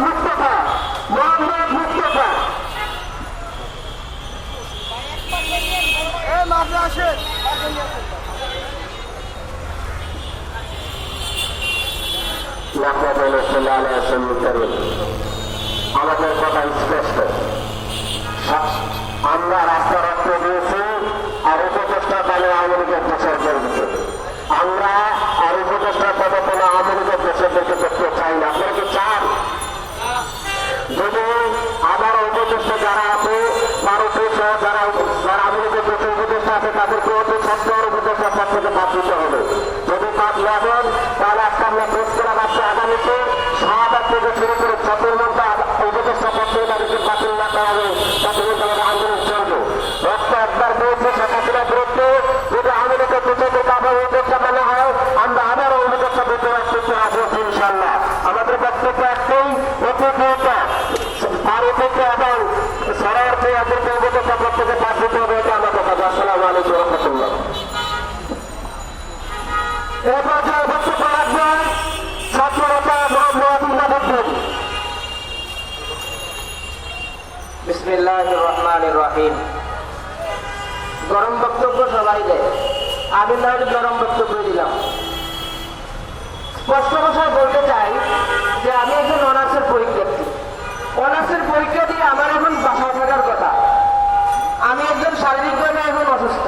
মুস্তফা মোহাম্মদ মুস্তফা আমাদের কথা স্পষ্ট, আমরা রাস্তা রক্ত দিয়েছি আর উপদেষ্টা দলে আওয়ামী লীগের দেশের জন্য আমরা আর উপদেষ্টা দলে কোনো আওয়ামী লীগের দেশের দিকে দেখতে চাই না। আপনারা কি চান? যদি আবার উপদেষ্টা যারা আছে ভারতীয় সহ যারা আওয়ামী লীগের দেশের উপদেষ্টা আছে তাদেরকে অতি সত্তর উপদেষ্টা পদ থেকে বাদ দিতে হবে। যদি বাদ না দেন তাহলে আজকে আমরা বেশ করে ভাবছি আগামীতে শাহবাগ থেকে শুরু করে ছাত্রের মধ্যে উপদেষ্টা পদ থেকে তাদেরকে বাতিল না করা হবে তাদের আন্দোলন চলবে। রক্ত একবার বলছে শেখাশিলার বিরুদ্ধে যদি আওয়ামী লীগের পিছনে আবার উপদেষ্টা মনে হয় আমরা আবারও উপদেষ্টা দিতে আসতে আসবো ইনশাল্লাহ। আমাদের বক্তব্য একটাই, প্রতিযোগিতা ভারতীয় এবং শরণার্থী এদেরকে উপদেষ্টা পদ থেকে বাদ দিতে হবে, এটা আমাদের কথা। আসসালামু আলাইকুম রহমতুল্লাহ। এ পর্যায়ে বক্তব্য রাখবেন ছাত্রনেতা মোহাম্মদ ইমাদুদ্দিন। বিসমিল্লাহির রহমানির রহিম। গরম বক্তব্য সবাই দেয়, আমি না গরম বক্তব্য দিলাম। স্পষ্ট ভাষায় বলতে চাই যে আমি একজন অনার্সের পরীক্ষার্থী। অনার্সের পরীক্ষা দিয়ে আমার এখন বাসায় থাকার কথা। আমি একজন শারীরিকভাবে এখন অসুস্থ।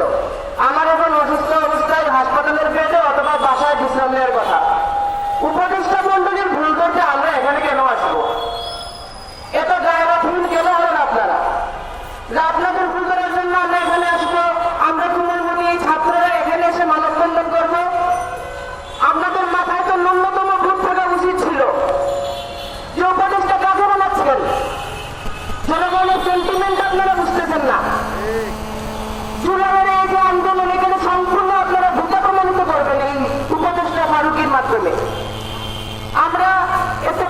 আমার এখন অসুস্থ অবস্থায় হাসপাতালের বেডে অথবা বাসায় বিশ্রাম নেওয়ার কথা। উপদেষ্টা মন্ডলীর ভুল করতে আমরা এখানে কেন আসবো? এত জায়গা ভুল কেন হলেন আপনারা? যে আপনাদের ভুল করার জন্য আমরা এখানে আসবো, আমরা তুমুলমতি এই ছাত্ররা এখানে এসে মানববন্ধন করবো? আপনাদের মাথায় তো ন্যূনতম ভুল থাকা উচিত ছিল যে উপদেষ্টা কাজে বানাচ্ছেন। জনগণের সেন্টিমেন্ট আপনারা বুঝতেছেন না। জুলাইয়ের এই যে আন্দোলন এখানে সম্পূর্ণ আপনারা ভূতা প্রমাণিত করবেন এই উপদেষ্টা ফারুকের মাধ্যমে। আমরা এতে